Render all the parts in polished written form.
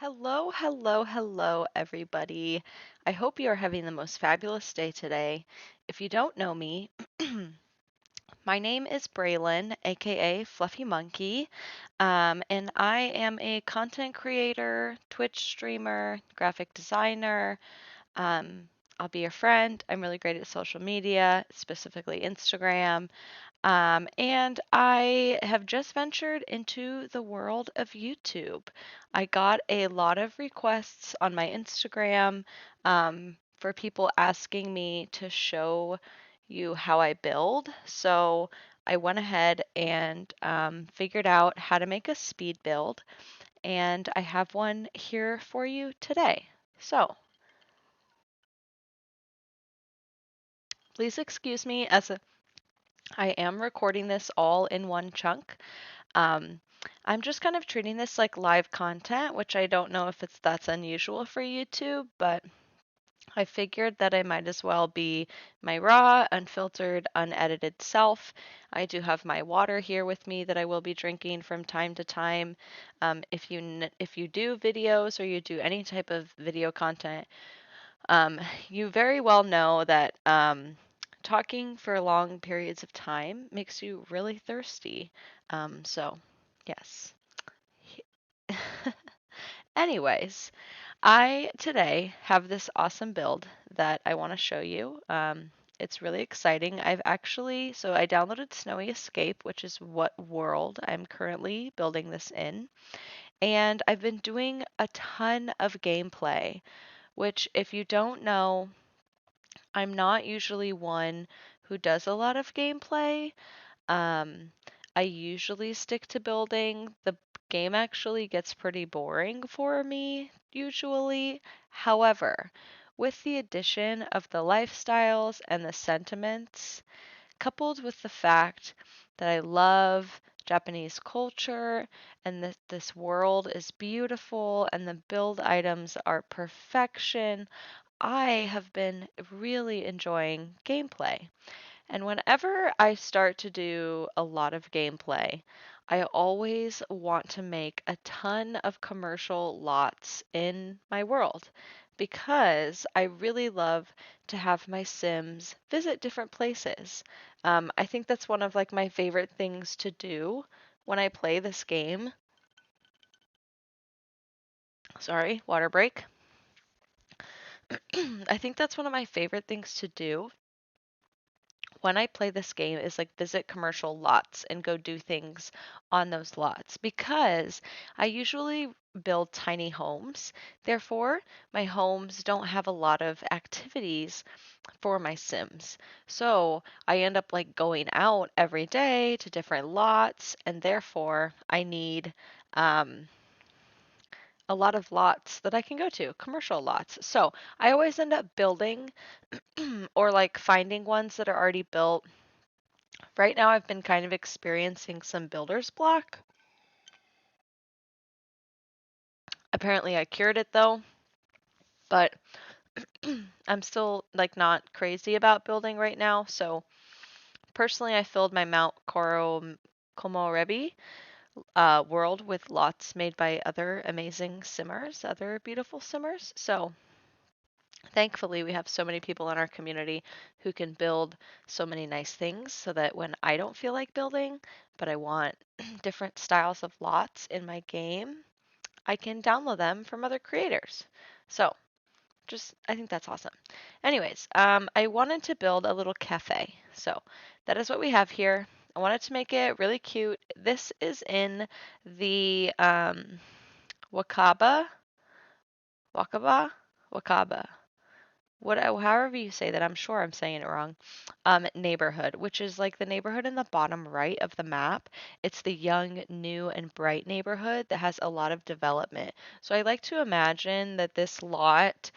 Hello, hello, hello, everybody. I hope you are having the most fabulous day today. If you don't know me, my name is Braelyn, aka Fluffy Monkey, and I am a content creator, Twitch streamer, graphic designer. Um, I'll be your friend. I'm really great at social media, specifically Instagram. And I have just ventured into the world of YouTube. I got a lot of requests on my Instagram for people asking me to show you how I build. So I went ahead and figured out how to make a speed build, and I have one here for you today. So please excuse me as I am recording this all in one chunk. Um, I'm just kind of treating this like live content, which I don't know if that's unusual for YouTube, but I figured that I might as well be my raw, unfiltered, unedited self. I do have my water here with me that I will be drinking from time to time. If you do videos or you do any type of video content, you very well know that talking for long periods of time makes you really thirsty. So, yes. Anyways, I today have this awesome build that I want to show you. It's really exciting. So I downloaded Snowy Escape, which is what world I'm currently building this in. And I've been doing a ton of gameplay, which, if you don't know, I'm not usually one who does a lot of gameplay. Um, I usually stick to building. The game actually gets pretty boring for me, usually. However, with the addition of the lifestyles and the sentiments, coupled with the fact that I love Japanese culture and that this world is beautiful and the build items are perfection, I have been really enjoying gameplay. And whenever I start to do a lot of gameplay, I always want to make a ton of commercial lots in my world because I really love to have my Sims visit different places. I think that's one of my favorite things to do when I play this game. Sorry, water break. I think that's one of my favorite things to do when I play this game is visit commercial lots and go do things on those lots because I usually build tiny homes. Therefore, my homes don't have a lot of activities for my Sims. So I end up going out every day to different lots, and therefore I need um, a lot of lots that I can go to, commercial lots. So I always end up building or finding ones that are already built. Right now, I've been kind of experiencing some builder's block. Apparently, I cured it though, but I'm still not crazy about building right now. So personally, I filled my Mount Koro Komorebi world with lots made by other amazing simmers, other beautiful simmers. So thankfully, we have so many people in our community who can build so many nice things so that when I don't feel like building, but I want different styles of lots in my game, I can download them from other creators. So I think that's awesome. Anyways, I wanted to build a little cafe. So that is what we have here. I wanted to make it really cute. This is in the Wakaba, Wakaba, Wakaba, however you say that. I'm sure I'm saying it wrong. Neighborhood, which is the neighborhood in the bottom right of the map. It's the young, new, and bright neighborhood that has a lot of development. So I like to imagine that this lot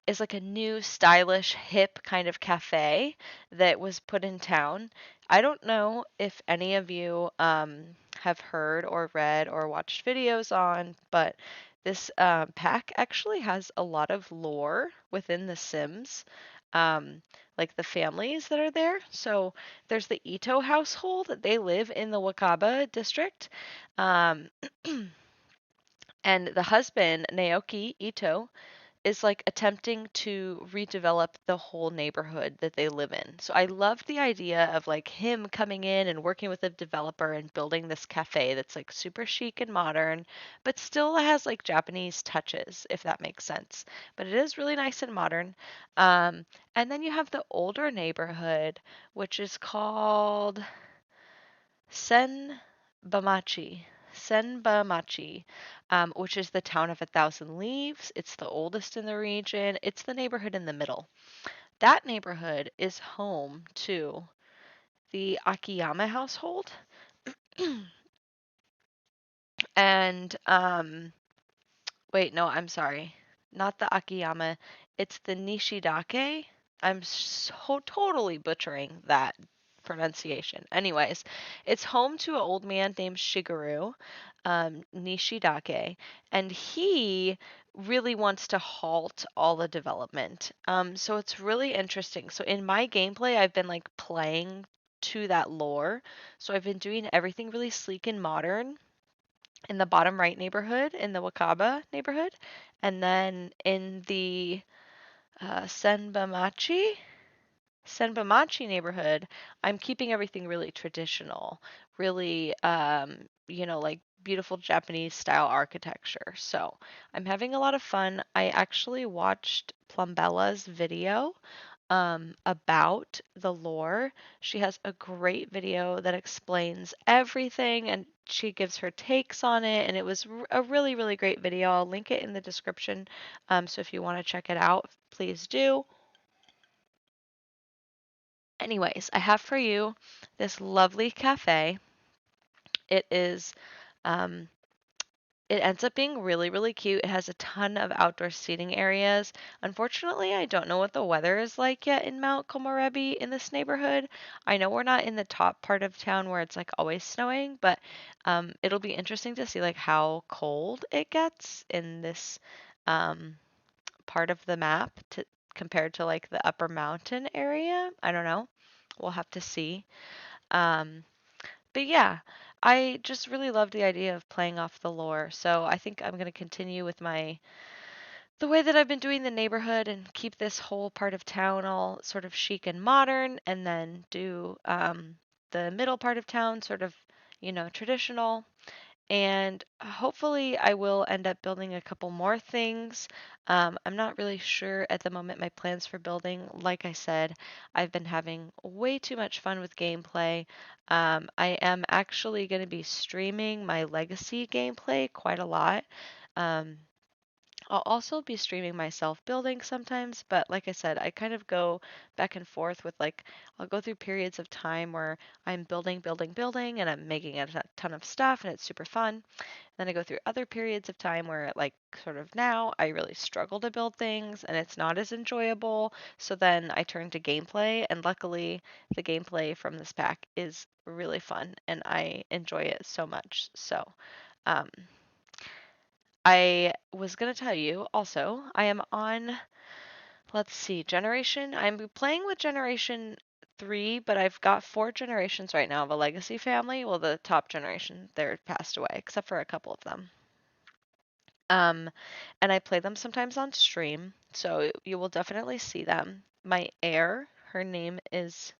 is like a new, stylish, hip kind of cafe that was put in town. I don't know if any of you have heard or read or watched videos on, but this pack actually has a lot of lore within The Sims, like the families that are there. So there's the Ito household. They live in the Wakaba district. Um, And the husband, Naoki Ito, is like attempting to redevelop the whole neighborhood that they live in. So I love the idea of like him coming in and working with a developer and building this cafe that's like super chic and modern, but still has like Japanese touches, if that makes sense. But it is really nice and modern. And then you have the older neighborhood, which is called Senbamachi. Senbamachi, which is the town of a thousand leaves. It's the oldest in the region. It's the neighborhood in the middle. That neighborhood is home to the Akiyama household. And wait, no, I'm sorry. Not the Akiyama. It's the Nishidake. I'm so totally butchering that pronunciation. Anyways, it's home to an old man named Shigeru, Nishidake, and he really wants to halt all the development. So it's really interesting. So in my gameplay, I've been like playing to that lore. So I've been doing everything really sleek and modern in the bottom right neighborhood, in the Wakaba neighborhood, and then in the Senbamachi neighborhood, I'm keeping everything really traditional, really, like beautiful Japanese style architecture. So I'm having a lot of fun. I actually watched Plumbella's video about the lore. She has a great video that explains everything and she gives her takes on it. And it was a really, really great video. I'll link it in the description. So if you want to check it out, please do. Anyways, I have for you this lovely cafe. It is, um, it ends up being really, really cute. It has a ton of outdoor seating areas. Unfortunately, I don't know what the weather is like yet in Mount Komorebi in this neighborhood. I know we're not in the top part of town where it's like always snowing, but it'll be interesting to see like how cold it gets in this um, part of the map compared to like the upper mountain area. I don't know. We'll have to see. Um, but yeah, I just really love the idea of playing off the lore. So I think I'm going to continue with the way that I've been doing the neighborhood and keep this whole part of town all sort of chic and modern, and then do the middle part of town sort of, traditional. And hopefully, I will end up building a couple more things. I'm not really sure at the moment my plans for building. Like I said, I've been having way too much fun with gameplay. I am actually going to be streaming my legacy gameplay quite a lot. Um, I'll also be streaming myself building sometimes, but like I said, I kind of go back and forth with like, I'll go through periods of time where I'm building, building, building, and I'm making a ton of stuff and it's super fun. Then I go through other periods of time where, like, sort of now, I really struggle to build things and it's not as enjoyable. So then I turn to gameplay, and luckily, the gameplay from this pack is really fun and I enjoy it so much. So, um, I was going to tell you also, I am on, let's see, I'm playing with Generation 3, but I've got 4 generations right now of a legacy family. Well, the top generation, they're passed away, except for a couple of them. Um, and I play them sometimes on stream, so you will definitely see them. My heir, her name is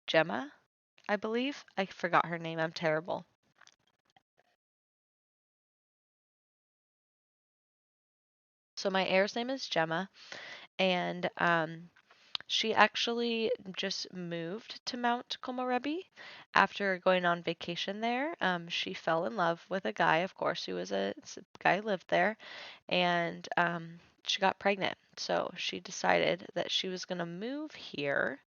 Gemma, I believe. I forgot her name. I'm terrible. So my heir's name is Gemma, and she actually just moved to Mount Komorebi after going on vacation there. She fell in love with a guy, of course, who was a guy who lived there, and she got pregnant. So she decided that she was going to move here.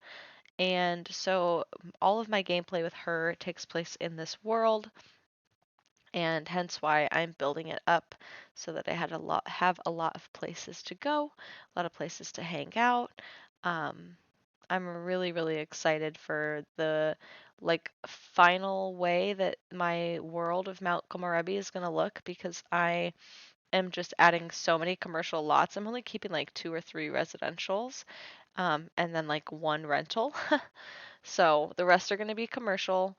And so all of my gameplay with her takes place in this world, and hence why I'm building it up so that I have a lot of places to go, a lot of places to hang out. Um, I'm really, really excited for the like final way that my world of Mount Komorebi is going to look, because I am just adding so many commercial lots. I'm only keeping like 2 or 3 residentials, and then like 1 rental. So the rest are going to be commercial.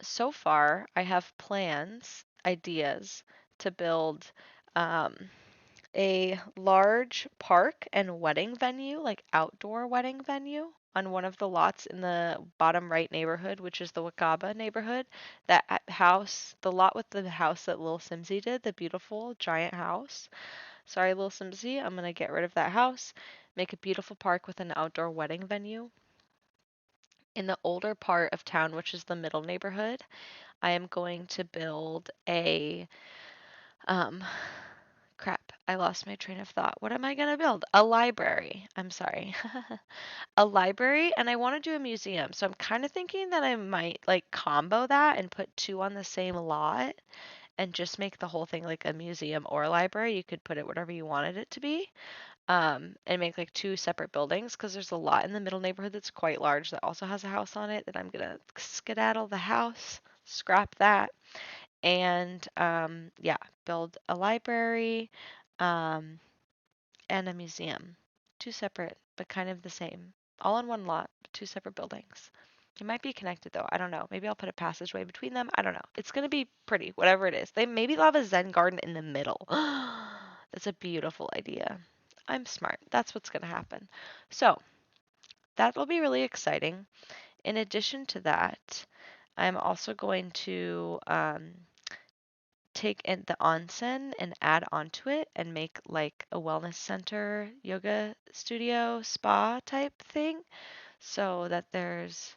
So far, I have plans, ideas to build um, a large park and wedding venue, like outdoor wedding venue, on one of the lots in the bottom right neighborhood, which is the Wakaba neighborhood. House, the lot with the house that Lil Simsy did, the beautiful giant house. Sorry, Lil Simsy, I'm gonna get rid of that house, make a beautiful park with an outdoor wedding venue. In the older part of town, which is the middle neighborhood, I am going to build a um crap, I lost my train of thought. What am I going to build? A library. I'm sorry. A library, and I want to do a museum. So I'm kind of thinking that I might like combo that and put two on the same lot and just make the whole thing like a museum or a library. You could put it whatever you wanted it to be. And make like two separate buildings because there's a lot in the middle neighborhood that's quite large that also has a house on it that I'm gonna skedaddle the house, scrap that, and yeah, build a library um, and a museum. Two separate, but kind of the same. All on one lot, but two separate buildings. It might be connected though. I don't know. Maybe I'll put a passageway between them. I don't know. It's gonna be pretty, whatever it is. They maybe they'll have a Zen garden in the middle. That's a beautiful idea. I'm smart. That's what's gonna happen. So that will be really exciting. In addition to that, I'm also going to take in the onsen and add onto it and make like a wellness center, yoga studio, spa type thing so that there's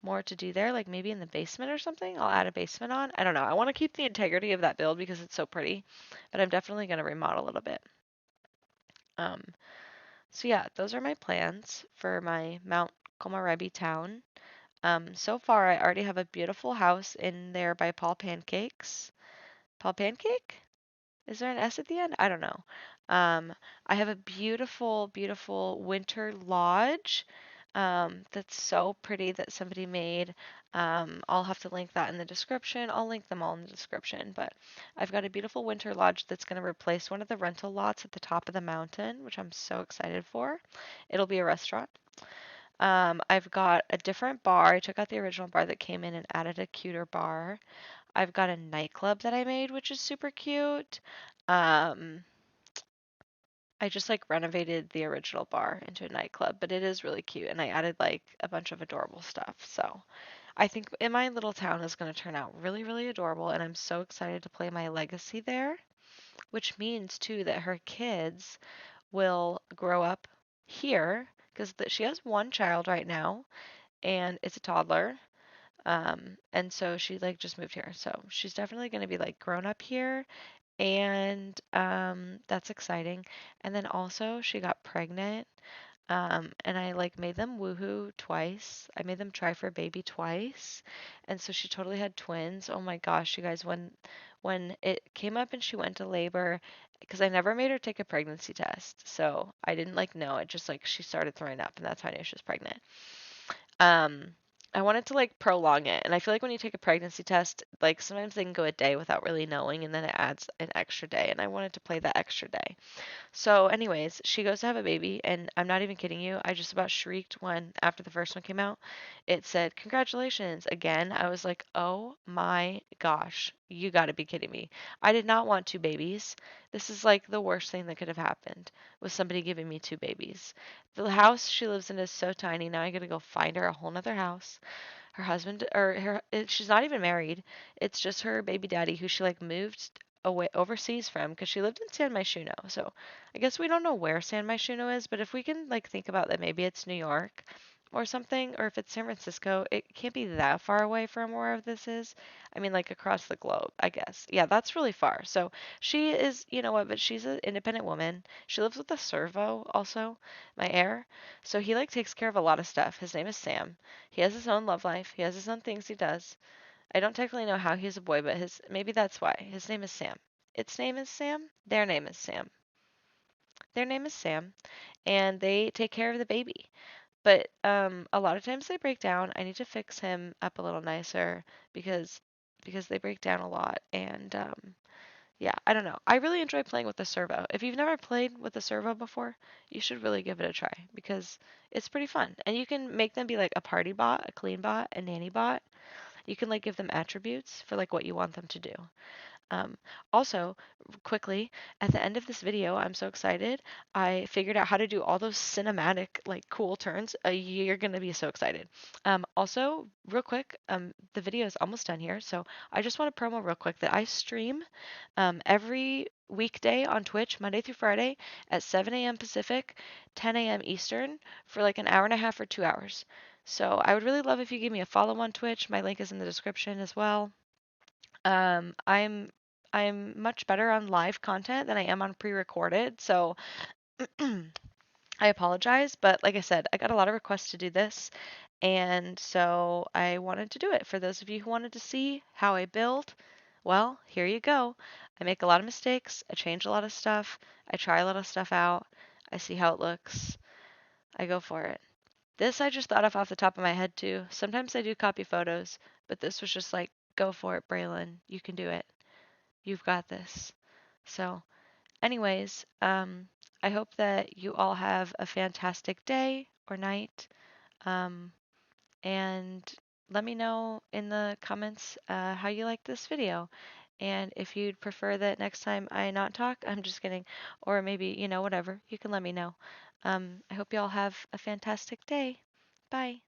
more to do there, like maybe in the basement or something. I'll add a basement on. I don't know. I want to keep the integrity of that build because it's so pretty, but I'm definitely going to remodel it a bit. Um, so yeah, those are my plans for my Mount Komarebi town. So far, I already have a beautiful house in there by Paul Pancakes. Paul Pancake? Is there an S at the end? I don't know. Um, I have a beautiful, beautiful winter lodge that's so pretty that somebody made. I'll have to link that in the description. I'll link them all in the description. But I've got a beautiful winter lodge that's going to replace one of the rental lots at the top of the mountain, which I'm so excited for. It'll be a restaurant. I've got a different bar. I took out the original bar that came in and added a cuter bar. I've got a nightclub that I made, which is super cute. Um, I just like renovated the original bar into a nightclub, but it is really cute, and I added like a bunch of adorable stuff. So I think in my little town is going to turn out really, really adorable, and I'm so excited to play my legacy there, which means too that her kids will grow up here because she has one child right now, and it's a toddler. And so she like just moved here. So she's definitely going to be like grown up here and that's exciting. And then also she got pregnant. And I like made them woohoo twice. I made them try for a baby twice. And so she totally had twins. Oh my gosh, you guys, when it came up and she went to labor, because I never made her take a pregnancy test. So I didn't like know. It just like she started throwing up and that's how I knew she was pregnant. Um, I wanted to like prolong it, and I feel like when you take a pregnancy test, like sometimes they can go a day without really knowing, and then it adds an extra day, and I wanted to play that extra day. So, anyways, she goes to have a baby, and I'm not even kidding you. I just about shrieked when, after the first one came out, it said, "Congratulations." Again, I was like, oh my gosh, you gotta be kidding me. I did not want two babies. This is like the worst thing that could have happened was somebody giving me two babies. The house she lives in is so tiny. Now I gotta go find her a whole nother house. Her husband, or she's not even married. It's just her baby daddy who she like moved away overseas from because she lived in San Myshuno. So I guess we don't know where San Myshuno is, but if we can like think about that, maybe it's New York or something, or if it's San Francisco, it can't be that far away from wherever this is. I mean, like across the globe, I guess. Yeah, that's really far. So she is, you know what, but she's an independent woman. She lives with a servo also, my heir. So he like takes care of a lot of stuff. His name is Sam. He has his own love life. He has his own things he does. I don't technically know how he's a boy, but his maybe that's why. His name is Sam. Its name is Sam. Their name is Sam. Their name is Sam, and they take care of the baby. But a lot of times they break down. I need to fix him up a little nicer because they break down a lot. And yeah, I don't know. I really enjoy playing with the servo. If you've never played with the servo before, you should really give it a try because it's pretty fun. And you can make them be like a party bot, a clean bot, a nanny bot. You can like give them attributes for like what you want them to do. Um, Also, quickly, at the end of this video, I'm so excited. I figured out how to do all those cinematic, like cool turns. You're gonna be so excited. Also, real quick, the video is almost done here, so I just want to promo real quick that I stream every weekday on Twitch, Monday through Friday at 7 a.m. Pacific, 10 a.m. Eastern, for like an hour and a half or 2 hours. So I would really love if you give me a follow on Twitch. My link is in the description as well. Um, I'm I'm much better on live content than I am on pre-recorded, so I apologize, but like I said, I got a lot of requests to do this, and so I wanted to do it. For those of you who wanted to see how I build, well, here you go. I make a lot of mistakes, I change a lot of stuff, I try a lot of stuff out, I see how it looks, I go for it. This I just thought of off the top of my head too. Sometimes I do copy photos, but this was just like, go for it, Braylon. You can do it. You've got this. So, anyways, I hope that you all have a fantastic day or night. Um, and let me know in the comments how you like this video. And if you'd prefer that next time I not talk, I'm just kidding. Or maybe, whatever. You can let me know. I hope you all have a fantastic day. Bye.